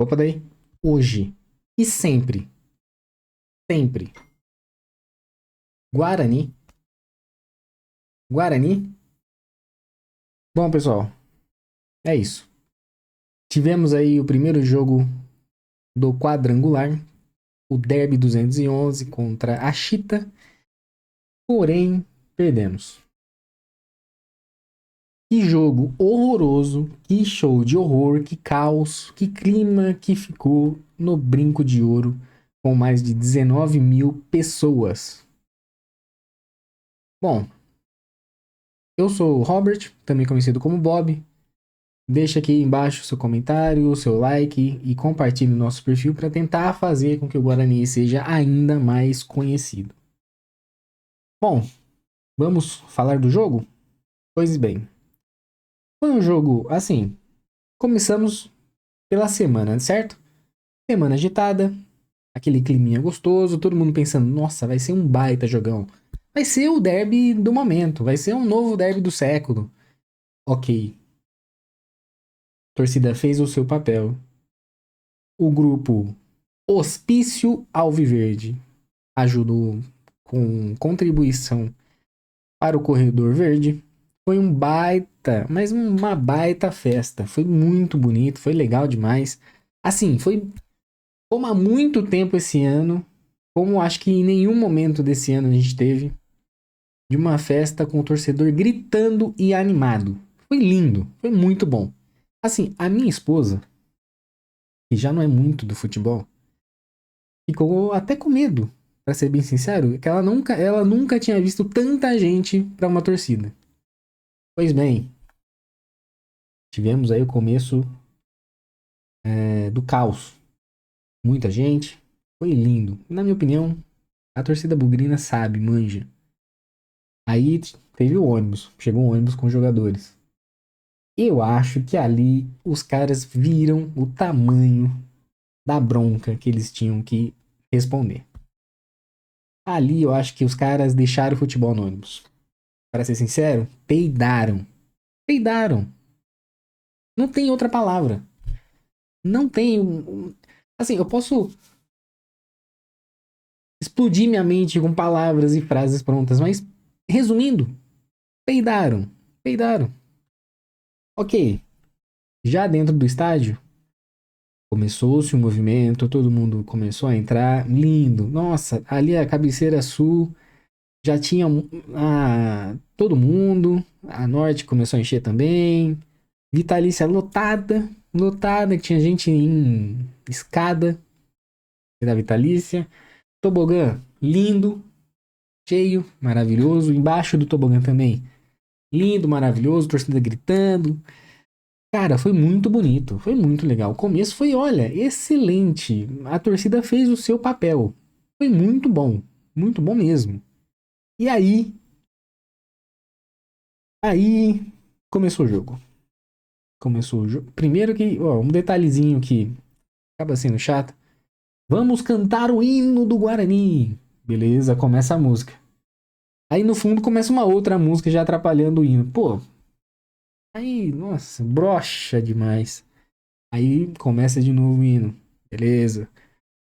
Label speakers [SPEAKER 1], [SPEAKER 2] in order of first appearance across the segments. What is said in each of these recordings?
[SPEAKER 1] Opa daí. Hoje e sempre, sempre. Guarani. Guarani. Bom, pessoal, é isso. Tivemos aí o primeiro jogo do quadrangular, o Derby 211 contra a Chita, porém perdemos. Que jogo horroroso, que show de horror, que caos, que clima que ficou no Brinco de Ouro com mais de 19 mil pessoas. Bom, eu sou o Robert, também conhecido como Bob. Deixa aqui embaixo o seu comentário, o seu like e compartilhe o nosso perfil para tentar fazer com que o Guarani seja ainda mais conhecido. Bom, vamos falar do jogo? Pois bem, foi um jogo assim. Começamos pela semana, certo? Semana agitada, aquele climinha gostoso, todo mundo pensando, nossa, vai ser um baita jogão. Vai ser o derby do momento, vai ser um novo derby do século. Ok, a torcida fez o seu papel. O grupo Hospício Alviverde ajudou com contribuição para o Corredor Verde. Foi um baita, mas uma baita festa. Foi muito bonito, foi legal demais. Assim, foi como há muito tempo esse ano, como acho que em nenhum momento desse ano a gente teve, de uma festa com o torcedor gritando e animado. Foi lindo, foi muito bom. Assim, a minha esposa, que já não é muito do futebol, ficou até com medo, pra ser bem sincero, que ela nunca tinha visto tanta gente pra uma torcida. Pois bem, tivemos aí o começo do caos. Muita gente, foi lindo. Na minha opinião, a torcida bugrina sabe, manja. Aí teve o ônibus, chegou um ônibus com jogadores. Eu acho que ali os caras viram o tamanho da bronca que eles tinham que responder. Ali eu acho que os caras deixaram o futebol no ônibus. Para ser sincero, peidaram. Peidaram. Não tem outra palavra. Não tem. Assim, eu posso explodir minha mente com palavras e frases prontas, mas resumindo, peidaram. Peidaram. Ok. Já dentro do estádio, começou-se o movimento, todo mundo começou a entrar. Lindo. Nossa, ali a cabeceira sul já tinha todo mundo. A norte começou a encher também. Vitalícia lotada, lotada, que tinha gente em escada da Vitalícia. Tobogã, lindo, cheio, maravilhoso. Embaixo do tobogã também, lindo, maravilhoso, torcida gritando. Cara, foi muito bonito, foi muito legal. O começo foi, olha, excelente. A torcida fez o seu papel. Foi muito bom mesmo. E aí começou o jogo. Começou o jogo. Primeiro que, ó, um detalhezinho que acaba sendo chato. Vamos cantar o hino do Guarani. Beleza, começa a música. Aí no fundo começa uma outra música já atrapalhando o hino. Pô, aí, nossa, brocha demais. Aí começa de novo o hino. Beleza.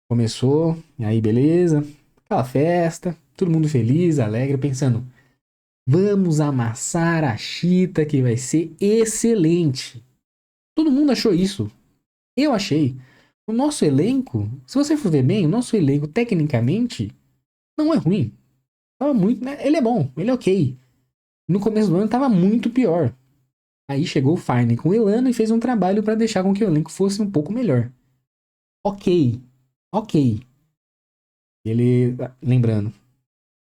[SPEAKER 1] Começou, e aí beleza. Aquela festa, todo mundo feliz, alegre, pensando: vamos amassar a chita que vai ser excelente. Todo mundo achou isso. Eu achei. O nosso elenco, se você for ver bem, o nosso elenco tecnicamente não é ruim. Tava muito, né? Ele é bom, ele é ok. No começo do ano tava muito pior. Aí chegou o Fine com o Elano e fez um trabalho para deixar com que o elenco fosse um pouco melhor. Ok, ok. Ele, lembrando,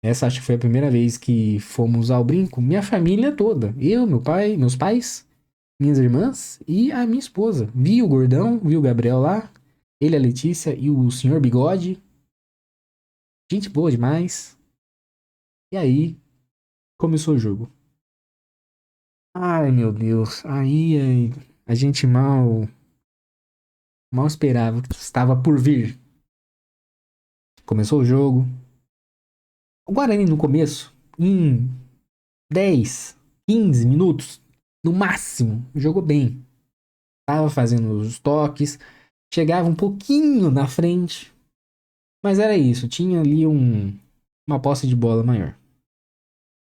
[SPEAKER 1] essa acho que foi a primeira vez que fomos ao brinco, minha família toda. Eu, meu pai, meus pais, minhas irmãs e a minha esposa. Vi o Gordão, vi o Gabriel lá, ele, a Letícia e o Senhor Bigode. Gente boa demais. E aí, começou o jogo. Ai, meu Deus. Aí a gente mal esperava que estava por vir. Começou o jogo. O Guarani no começo, em 10, 15 minutos, no máximo, jogou bem. Tava fazendo os toques, chegava um pouquinho na frente, mas era isso, tinha ali uma posse de bola maior.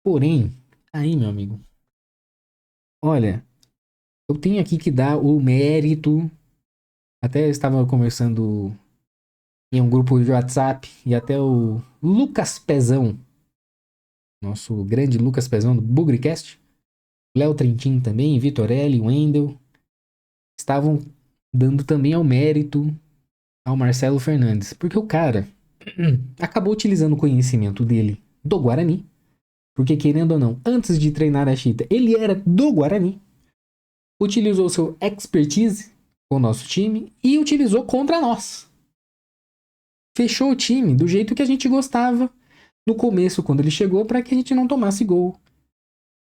[SPEAKER 1] Porém, aí, meu amigo, olha, eu tenho aqui que dar o mérito. Até eu estava conversando em um grupo de WhatsApp e até o Lucas Pezão, nosso grande Lucas Pezão do Bugrecast, Léo Trentin também, Vitorelli, Wendel, estavam dando também ao mérito ao Marcelo Fernandes, porque o cara acabou utilizando o conhecimento dele do Guarani, porque querendo ou não, antes de treinar a Chita, ele era do Guarani, utilizou seu expertise com o nosso time e utilizou contra nós. Fechou o time do jeito que a gente gostava no começo, quando ele chegou, para que a gente não tomasse gol,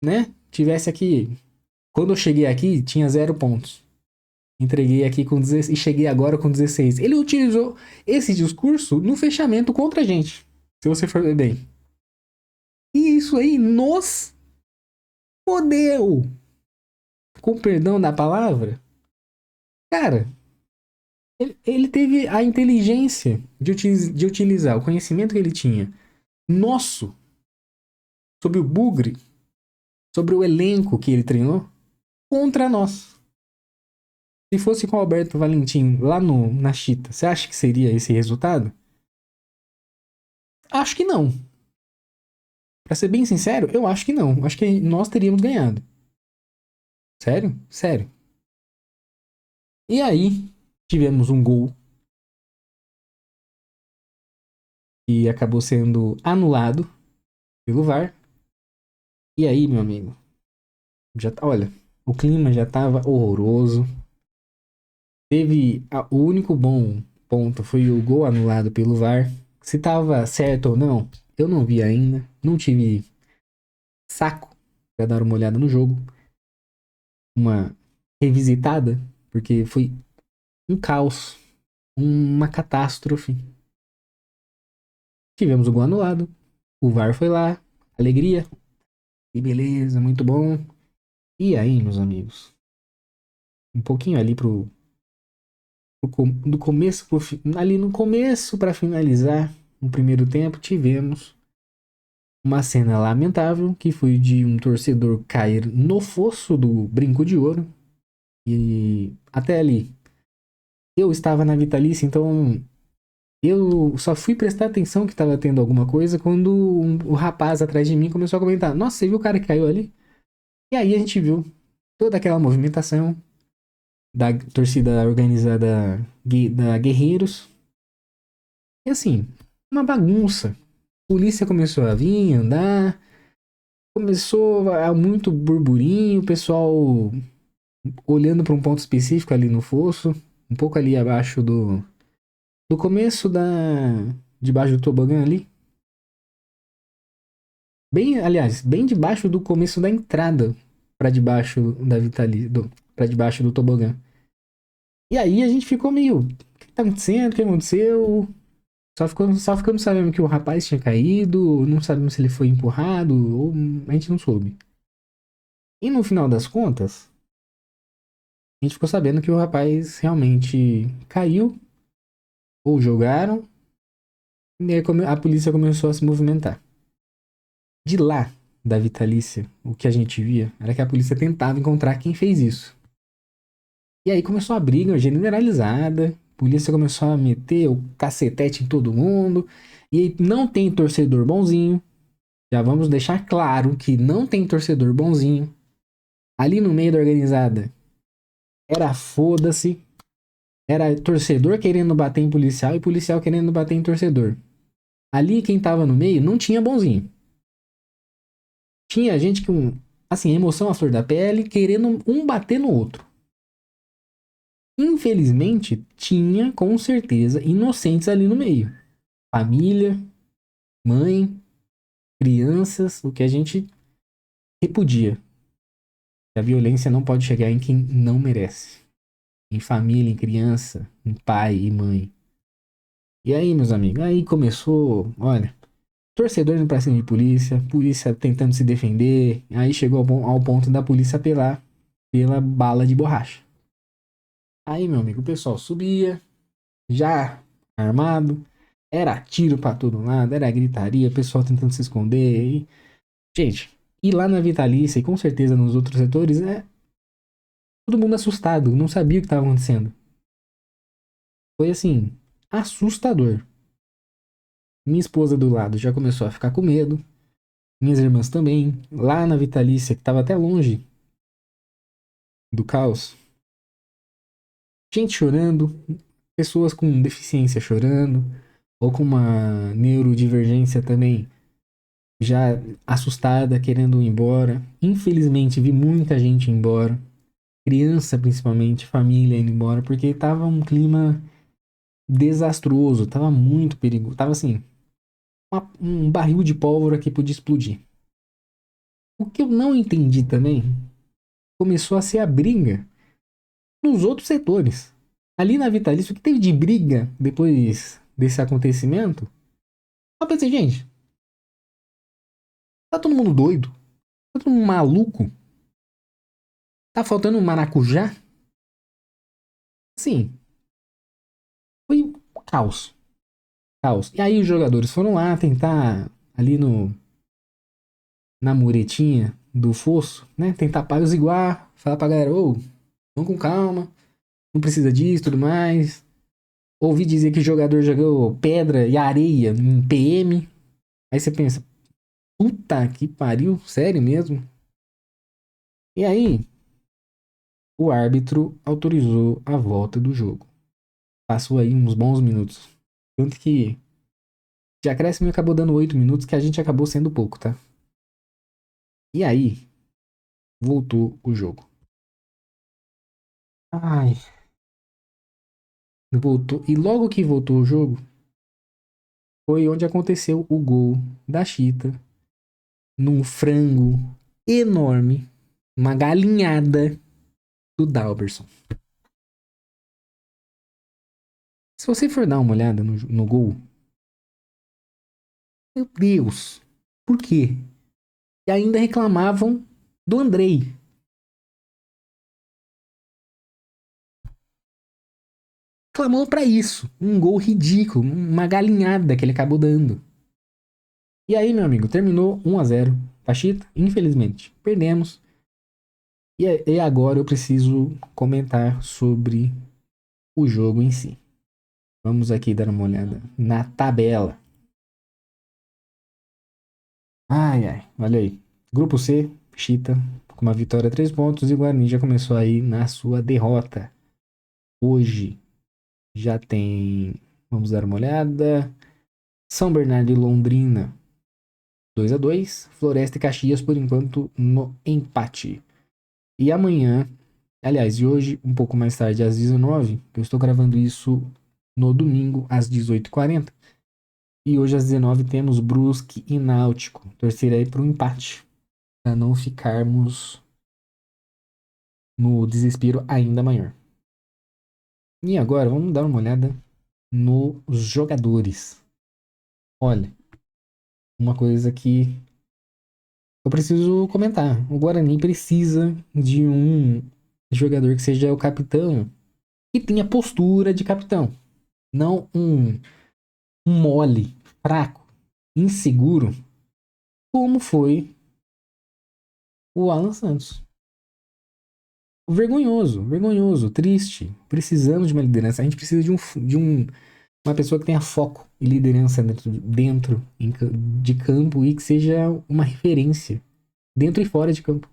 [SPEAKER 1] né? Tivesse aqui. Quando eu cheguei aqui, tinha 0 pontos. Entreguei aqui com 16 e cheguei agora com 16. Ele utilizou esse discurso no fechamento contra a gente, se você for ver bem. E isso aí nos fodeu. Com perdão da palavra. Cara, ele teve a inteligência de utilizar o conhecimento que ele tinha nosso sobre o Bugre, sobre o elenco que ele treinou, contra nós. Se fosse com o Alberto Valentim lá na Chita, você acha que seria esse resultado? Acho que não. Pra ser bem sincero, eu acho que não. Acho que nós teríamos ganhado. Sério? Sério. E aí, tivemos um gol que acabou sendo anulado pelo VAR. E aí, meu amigo, olha, o clima já tava horroroso. O único bom ponto foi o gol anulado pelo VAR. Se tava certo ou não, eu não vi ainda. Não tive saco pra dar uma olhada no jogo. Uma revisitada, porque foi um caos, uma catástrofe. Tivemos o gol anulado, o VAR foi lá, alegria, e beleza, muito bom. E aí, meus amigos, um pouquinho ali do começo ali no começo para finalizar o primeiro tempo, tivemos uma cena lamentável que foi de um torcedor cair no fosso do Brinco de Ouro. E até ali, eu estava na Vitalícia, então eu só fui prestar atenção que estava tendo alguma coisa quando o rapaz atrás de mim começou a comentar: Nossa, você viu o cara que caiu ali? E aí a gente viu toda aquela movimentação da torcida organizada da Guerreiros. E assim, uma bagunça. A polícia começou a vir, andar, começou a muito burburinho, o pessoal olhando para um ponto específico ali no fosso, um pouco ali abaixo do começo debaixo do tobogã ali. Bem, aliás, bem debaixo do começo da entrada para debaixo da para debaixo do tobogã. E aí a gente ficou meio, o que tá acontecendo? O que aconteceu? Só ficamos sabendo que o rapaz tinha caído, não sabemos se ele foi empurrado, ou a gente não soube. E no final das contas, a gente ficou sabendo que o rapaz realmente caiu, ou jogaram, e aí a polícia começou a se movimentar. De lá, da Vitalícia, o que a gente via era que a polícia tentava encontrar quem fez isso. E aí começou a briga generalizada, a polícia começou a meter o cacetete em todo mundo, e aí não tem torcedor bonzinho. Já vamos deixar claro que não tem torcedor bonzinho. Ali no meio da organizada era foda-se. Era torcedor querendo bater em policial e policial querendo bater em torcedor. Ali quem tava no meio não tinha bonzinho. Tinha gente com, assim, emoção à flor da pele, querendo um bater no outro. Infelizmente, tinha com certeza inocentes ali no meio. Família, mãe, crianças, o que a gente repudia. A violência não pode chegar em quem não merece. Em família, em criança, em pai e mãe. E aí, meus amigos, aí começou, olha, torcedor indo pra cima de polícia, polícia tentando se defender, aí chegou ao ponto da polícia apelar pela bala de borracha. Aí, meu amigo, o pessoal subia, já armado. Era tiro pra todo lado, era gritaria, pessoal tentando se esconder. Gente, e lá na Vitalícia, e com certeza nos outros setores, todo mundo assustado, não sabia o que estava acontecendo. Foi assim, assustador. Minha esposa do lado já começou a ficar com medo. Minhas irmãs também. Lá na Vitalícia, que estava até longe do caos. Gente chorando, pessoas com deficiência chorando, ou com uma neurodivergência também já assustada, querendo ir embora. Infelizmente, vi muita gente ir embora. Criança, principalmente, família indo embora, porque tava um clima desastroso, tava muito perigoso. Tava assim, um barril de pólvora que podia explodir. O que eu não entendi também, começou a ser a briga nos outros setores. Ali na Vitalício, o que teve de briga depois desse acontecimento? Eu pensei, gente, tá todo mundo doido? Tá todo mundo maluco? Tá faltando um maracujá? Sim, foi um caos. Caos. E aí os jogadores foram lá tentar, ali no na muretinha do fosso, né? Tentar apaziguar, falar pra galera, ô, vamos com calma, não precisa disso, tudo mais. Ouvi dizer que o jogador jogou pedra e areia em PM. Aí você pensa, puta que pariu, sério mesmo? E aí, o árbitro autorizou a volta do jogo. Passou aí uns bons minutos. Tanto que de acréscimo acabou dando 8 minutos, que a gente acabou sendo pouco, tá? E aí, voltou o jogo. Ai, voltou. E logo que voltou o jogo, foi onde aconteceu o gol da Chita num frango enorme, uma galinhada do Dalberson. Se você for dar uma olhada no gol, meu Deus, por quê? E ainda reclamavam do Andrei. Clamou pra isso. Um gol ridículo, uma galinhada que ele acabou dando. E aí, meu amigo, terminou 1-0. Pachita, infelizmente, perdemos. E agora eu preciso comentar sobre o jogo em si. Vamos aqui dar uma olhada na tabela. Ai, ai, olha aí. Grupo C, Chita, com uma vitória 3 pontos. E o Guarani já começou aí na sua derrota. Hoje já tem. Vamos dar uma olhada. São Bernardo e Londrina, 2-2. Floresta e Caxias, por enquanto, no empate. E amanhã, aliás, e hoje, um pouco mais tarde, às 19, eu estou gravando isso no domingo, às 18h40. E hoje, às 19, temos Brusque e Náutico. Torcer aí para um empate, para não ficarmos no desespero ainda maior. E agora, vamos dar uma olhada nos jogadores. Olha, uma coisa que eu preciso comentar. O Guarani precisa de um jogador que seja o capitão e tenha postura de capitão. Não um mole, fraco, inseguro, como foi o Alan Santos. Vergonhoso, vergonhoso, triste. Precisamos de uma liderança. A gente precisa de uma pessoa que tenha foco e liderança de campo e que seja uma referência dentro e fora de campo.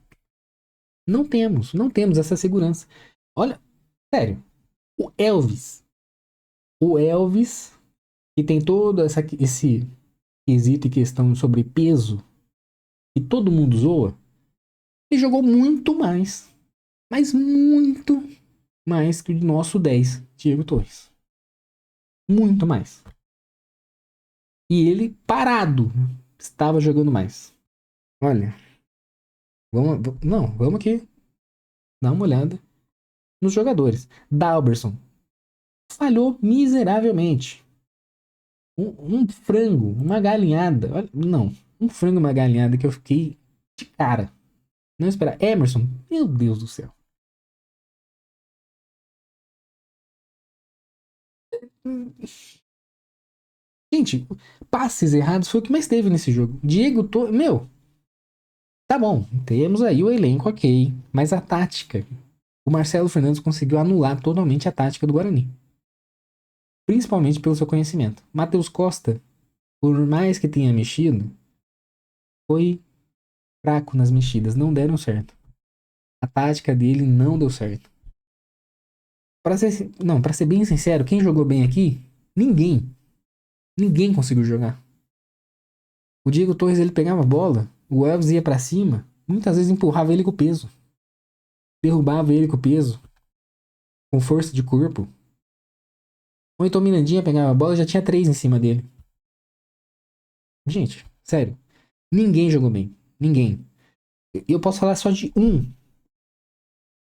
[SPEAKER 1] Não temos essa segurança. Olha, sério, o Elvis, que tem todo esse quesito e questão sobre peso, e todo mundo zoa, ele jogou muito mais, mas muito mais que o nosso 10, Diego Torres. Muito mais. E ele parado estava jogando mais. Olha, vamos aqui dar uma olhada nos jogadores. Dalberson falhou miseravelmente. Um frango, uma galinhada. Olha, não, um frango, uma galinhada que eu fiquei de cara. Não esperar. Emerson, meu Deus do céu. Gente, passes errados foi o que mais teve nesse jogo. Diego Torres. Meu, tá bom. Temos aí o elenco, ok. Mas a tática. O Marcelo Fernandes conseguiu anular totalmente a tática do Guarani. Principalmente pelo seu conhecimento. Matheus Costa, por mais que tenha mexido, foi fraco nas mexidas. Não deram certo. A tática dele não deu certo. Pra ser bem sincero, quem jogou bem aqui? Ninguém. Ninguém conseguiu jogar. O Diego Torres, ele pegava a bola, o Elvis ia pra cima, muitas vezes empurrava ele com o peso. Derrubava ele com o peso, com força de corpo. Ou então o Mirandinha pegava a bola e já tinha três em cima dele. Gente, sério. Ninguém jogou bem. Ninguém. Eu posso falar só de um.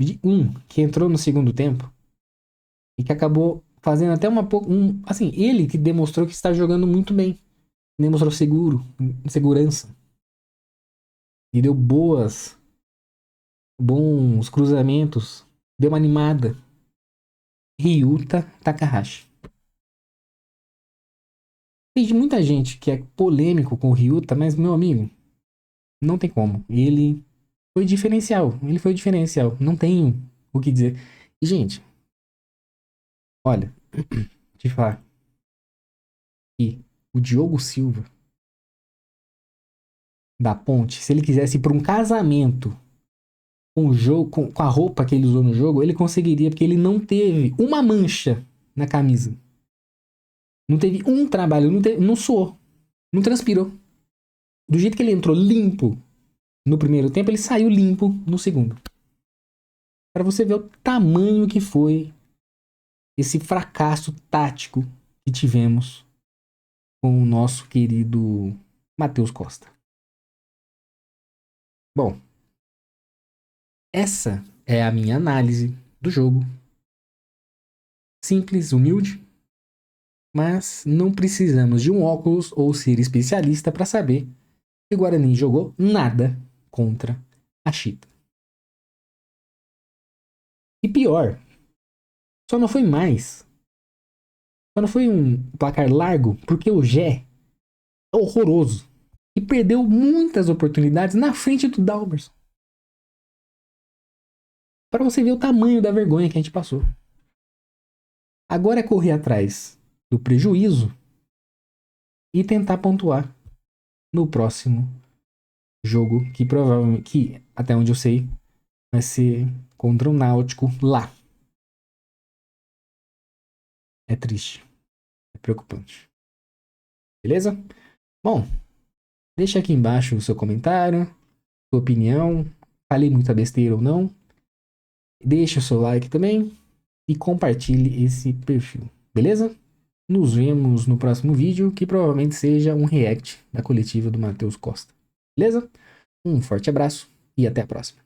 [SPEAKER 1] De um que entrou no segundo tempo e que acabou fazendo até assim, ele que demonstrou que está jogando muito bem. Demonstrou segurança. E deu bons cruzamentos. Deu uma animada. Ryuta Takahashi. Tem muita gente que é polêmico com o Ryuta, mas, meu amigo, não tem como. Ele foi diferencial. Ele foi diferencial. Não tenho o que dizer. E, gente, olha, te falar que o Diogo Silva da Ponte, se ele quisesse ir para um casamento com o jogo, com a roupa que ele usou no jogo, ele conseguiria, porque ele não teve uma mancha na camisa. Não teve um trabalho, não suou, não transpirou. Do jeito que ele entrou limpo no primeiro tempo, ele saiu limpo no segundo. Para você ver o tamanho que foi esse fracasso tático que tivemos com o nosso querido Matheus Costa. Bom, essa é a minha análise do jogo. Simples, humilde, mas não precisamos de um óculos ou ser especialista para saber que o Guarani jogou nada contra a Chita. E pior, só não foi mais. Só não foi um placar largo porque o Gé é horroroso e perdeu muitas oportunidades na frente do Dalberson. Para você ver o tamanho da vergonha que a gente passou. Agora é correr atrás do prejuízo e tentar pontuar no próximo jogo, que provavelmente, que até onde eu sei, vai ser contra o Náutico lá. É triste, é preocupante. Beleza? Bom, deixa aqui embaixo o seu comentário, sua opinião, falei muita besteira ou não. Deixa o seu like também e compartilhe esse perfil, beleza? Nos vemos no próximo vídeo, que provavelmente seja um react da coletiva do Matheus Costa. Beleza? Um forte abraço e até a próxima.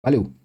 [SPEAKER 1] Valeu!